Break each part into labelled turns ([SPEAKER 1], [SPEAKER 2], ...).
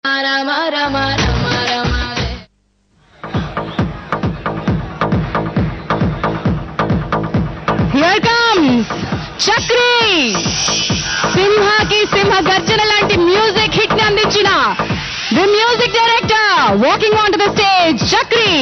[SPEAKER 1] Here comes Chakri. Simha ki Simha Garjana lanti music hit ni andinchina the music director walking onto the stage, Chakri.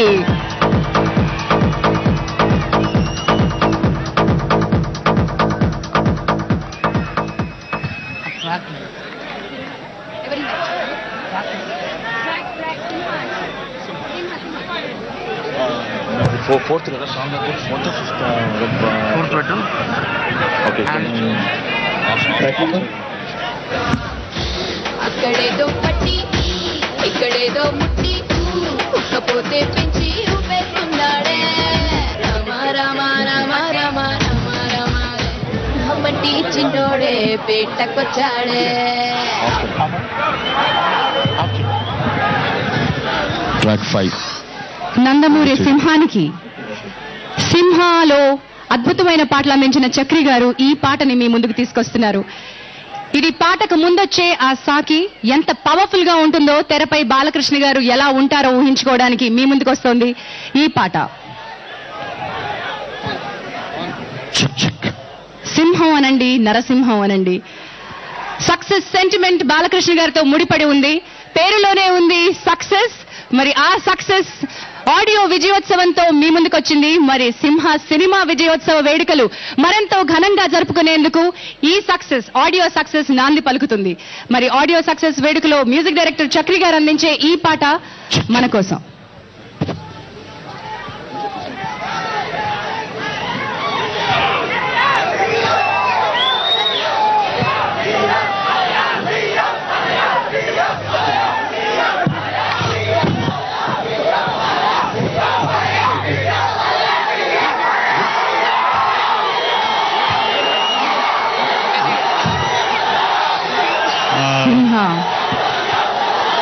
[SPEAKER 2] Fourth కదా song మొత్తం fourth పెట్టు okay
[SPEAKER 3] అక్కడేదో పట్టి ఇక్కడేదో ముట్టి ఉక్కపోతే పెంచి ఊపేస్తున్నాడే రామ రామ రామ రామ రామ రామ మమ్మటి చిన్నోడే పేటకొచ్చాడే
[SPEAKER 2] ట్రాక్ 5
[SPEAKER 1] నందమూరి సింహానికి సింహాలో అద్భుతమైన పాటలు అందించిన చక్రి గారు ఈ పాటని మీ ముందుకు తీసుకొస్తున్నారు. ఇది పాటకు ముందొచ్చే ఆ సాకి ఎంత పవర్ఫుల్ గా ఉంటుందో తెరపై బాలకృష్ణ గారు ఎలా ఉంటారో ఊహించుకోవడానికి మీ ముందుకు వస్తోంది ఈ పాట. సింహం అనండి, నరసింహం అనండి, సక్సెస్ సెంటిమెంట్ బాలకృష్ణ గారితో ముడిపడి ఉంది. పేరులోనే ఉంది సక్సెస్. మరి ఆ సక్సెస్ ఆడియో విజయోత్సవంతో మీ ముందుకు వచ్చింది. మరి సింహ సినిమా విజయోత్సవ వేడుకలు మరెంతో ఘనంగా జరుపుకునేందుకు ఈ సక్సెస్ ఆడియో సక్సెస్ నాంది పలుకుతుంది. మరి ఆడియో సక్సెస్ వేడుకలో మ్యూజిక్ డైరెక్టర్ చక్రి గారు అందించే ఈ పాట మన కోసం.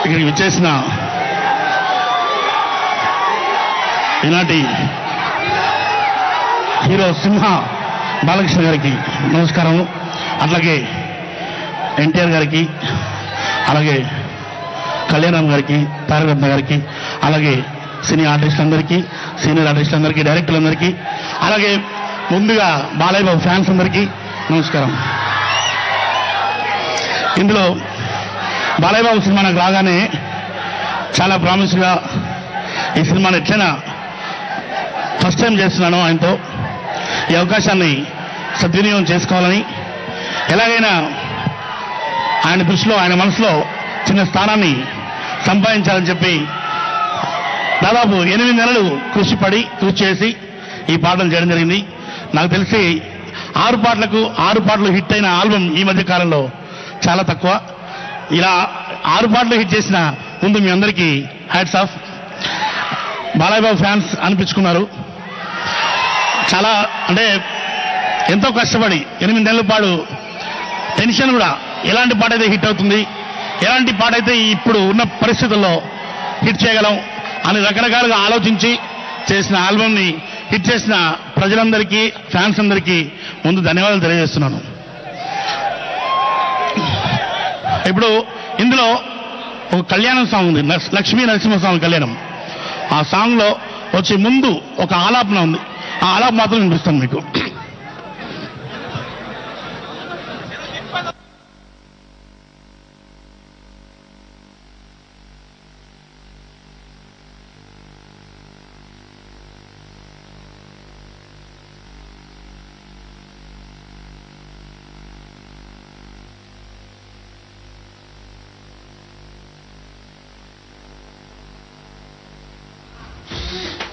[SPEAKER 4] ఇక్కడికి విచ్చేసిన ఈనాటి హీరో సింహ బాలకృష్ణ గారికి నమస్కారం. అట్లాగే ఎన్టీఆర్ గారికి, అలాగే కళ్యాణం గారికి, తారకరత్న గారికి, అలాగే సినీ ఆర్టిస్టులందరికీ, సీనియర్ ఆర్టిస్టులందరికీ, డైరెక్టర్లందరికీ, అలాగే ముందుగా బాలయ్య బాబు ఫ్యాన్స్ అందరికీ నమస్కారం. ఇందులో బాలయ్య బాబు సినిమా నాకు రాగానే చాలా ప్రామిస్గా ఈ సినిమాని ఎట్లయినా ఫస్ట్ టైం చేస్తున్నాను ఆయనతో. ఈ అవకాశాన్ని సద్వినియోగం చేసుకోవాలని, ఎలాగైనా ఆయన దృష్టిలో, ఆయన మనసులో చిన్న స్థానాన్ని సంపాదించాలని చెప్పి దాదాపు 8 నెలలు కృషి చేసి ఈ పాటలు చేయడం జరిగింది. నాకు తెలిసి 6 పాటలు హిట్ అయిన ఆల్బమ్ ఈ మధ్య కాలంలో చాలా తక్కువ. ఇలా 6 పాటలు హిట్ చేసిన ముందు మీ అందరికీ hats off. Balayya Babu fans అనిపించుకున్నారు. చాలా అంటే ఎంతో కష్టపడి 8 నెలల పాటు టెన్షన్ కూడా, ఎలాంటి పాట అయితే హిట్ అవుతుంది, ఎలాంటి పాట అయితే ఇప్పుడు ఉన్న పరిస్థితుల్లో హిట్ చేయగలం అని రకరకాలుగా ఆలోచించి చేసిన ఆల్బమ్ని హిట్ చేసిన ప్రజలందరికీ, ఫ్యాన్స్ అందరికీ ముందు ధన్యవాదాలు తెలియజేస్తున్నాను. ఇప్పుడు ఇందులో ఒక కళ్యాణం సాంగ్ ఉంది, లక్ష్మీ నరసింహస్వామి కళ్యాణం. ఆ సాంగ్ లో వచ్చే ముందు ఒక ఆలాపన ఉంది. ఆ ఆలాపన మాత్రం వినిపిస్తాను మీకు.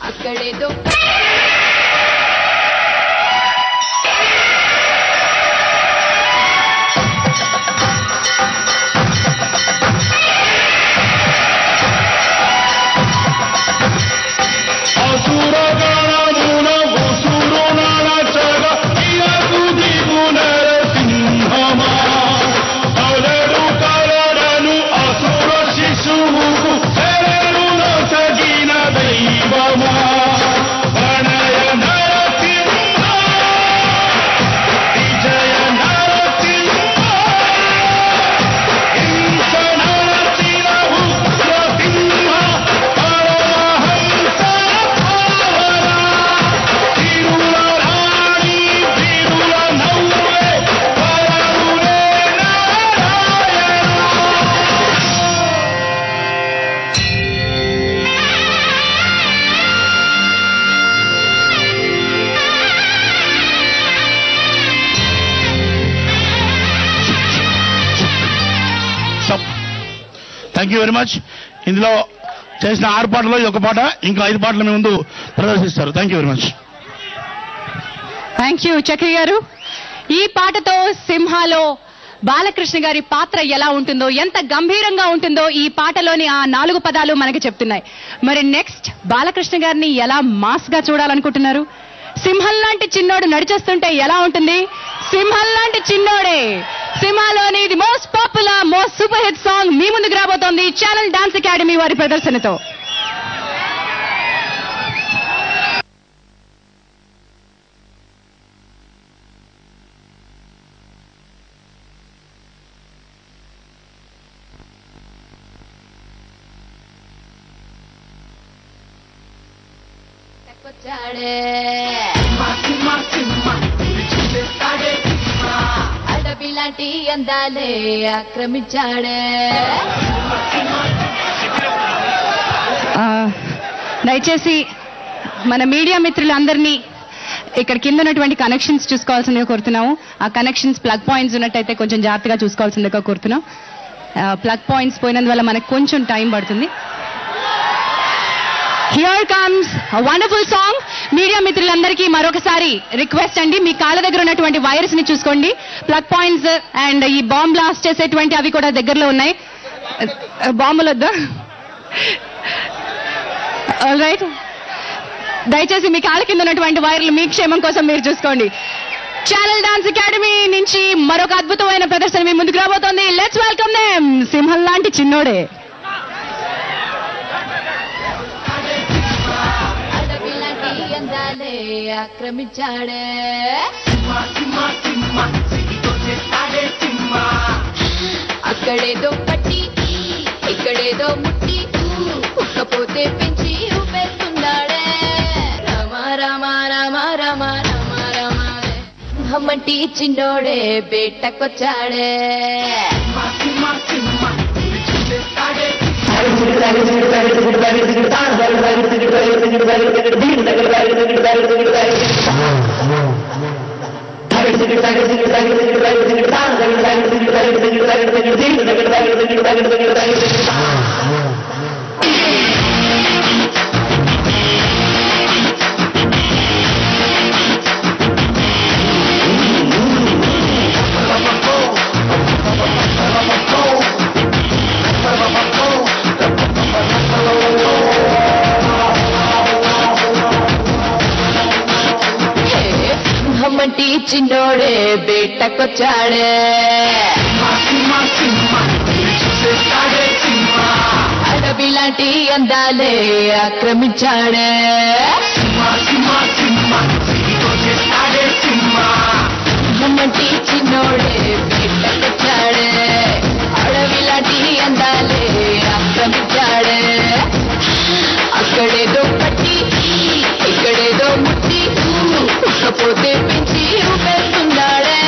[SPEAKER 3] అక్కడేదో
[SPEAKER 4] థ్యాంక్ యూ వెరీ మచ్. ఇందులో చేసిన 6 పాటల్లో ఇది ఒక పాట, ఇంకా 5 పాటలు మీ ముందు ప్రదర్శిస్తారు. Thank you very much.
[SPEAKER 1] Thank you Chakri గారు. ఈ పాటతో సింహాలో బాలకృష్ణ గారి పాత్ర ఎలా ఉంటుందో, ఎంత గంభీరంగా ఉంటుందో ఈ పాటలోని ఆ 4 పదాలు మనకి చెప్తున్నాయి. మరి నెక్స్ట్ బాలకృష్ణ గారిని ఎలా మాస్ గా చూడాలనుకుంటున్నారు? సింహం లాంటి చిన్నోడు నడిచేస్తుంటే ఎలా ఉంటుంది? సింహం లాంటి చిన్నోడే. సింహాలోని the most popular, most super hit song మీ ముందుకు రాబోతోంది ఛానల్ డాన్స్ అకాడమీ వారి ప్రదర్శనతో.
[SPEAKER 3] అడవిలాంటి అందాలే ఆక్రమించాడే.
[SPEAKER 1] దయచేసి మన మీడియా మిత్రులందరినీ ఇక్కడ కింద ఉన్నటువంటి కనెక్షన్స్ చూసుకోవాల్సిందిగా కోరుతున్నాము. ఆ కనెక్షన్స్ ప్లగ్ పాయింట్స్ ఉన్నట్టయితే కొంచెం జాగ్రత్తగా చూసుకోవాల్సిందిగా కోరుతున్నాం. ప్లగ్ పాయింట్స్ పోయినందువల్ల మనకు కొంచెం టైం పడుతుంది. Here comes wonderful song. Media మిత్రులందరికీ మరొకసారి రిక్వెస్ట్ అండి, మీ కాళ్ళ దగ్గర ఉన్నటువంటి వైర్స్ ని చూసుకోండి. ప్లగ్ పాయింట్స్ అండ్ ఈ బాంబ్ బ్లాస్ట్ చేసేటువంటి అవి కూడా దగ్గరలో ఉన్నాయి. బాంబులు వద్దా? ఆల్ రైట్, దయచేసి మీ కాళ్ళ కింద ఉన్నటువంటి వైర్లు మీ క్షేమం కోసం మీరు చూసుకోండి. ఛానల్ డాన్స్ అకాడమీ నుంచి మరొక అద్భుతమైన ప్రదర్శన మీ ముందుకు రాబోతోంది. Let's welcome them. సింహం లాంటి చిన్నోడే.
[SPEAKER 3] ఆక్రమించాడే. అక్కడేదో పట్టి ఇక్కడేదో ముట్టి ఉక్కపోతే పెంచి ఊపేస్తున్నాడే. రామ రామ రామ రామ రామ రామ హమ్మంటి చిన్నోడే బేటకొచ్చాడే. హమ్మంటి చిన్నోడే బేటకొచ్చాడే. అడవిలాంటి అందాలే ఆక్రమించాడే. హమ్మంటి చిన్నోడే బేటకొచ్చాడే. అడవిలాంటి అందాలే ఆక్రమించాడే. అక్కడేదో పట్టి ఇక్కడేదో ముట్టి ఉక్కపోతే పెంచి ఊపేస్తున్నాడే.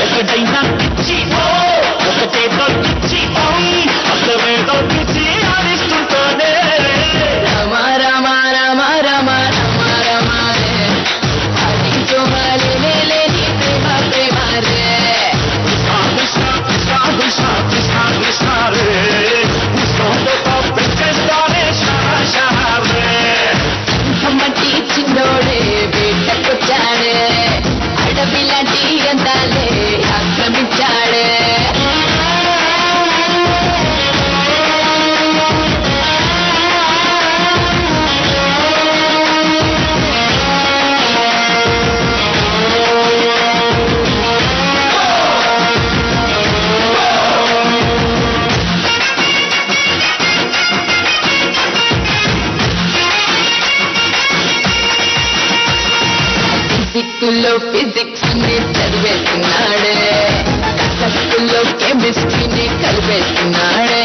[SPEAKER 4] ఎక్కడైనా పిచ్చి ఒకటేదో పిచ్చి అసలేదో పిచ్చి ఆడిస్తుంటానే.
[SPEAKER 3] రామ రామ రామ రామ రామ రామ రే ఆడించో మాలేనే లేని ప్రేమ ప్రేమ రే.
[SPEAKER 4] కృష్ణ కృష్ణ కృష్ణ కృష్ణ కృష్ణ రే కృష్ణతో పెంచేస్తానే షారే.
[SPEAKER 3] హమ్మంటి చిన్నోడే బేటకొచ్చాడే. అడవిలాంటి అందాలే ఆక్రమించాడే. ఫిజిక్స్లో ఫిజిక్స్ ని చదివేస్తున్నాడే. కసక్కుల్లో కెమిస్ట్రీని కలిపేస్తున్నాడే.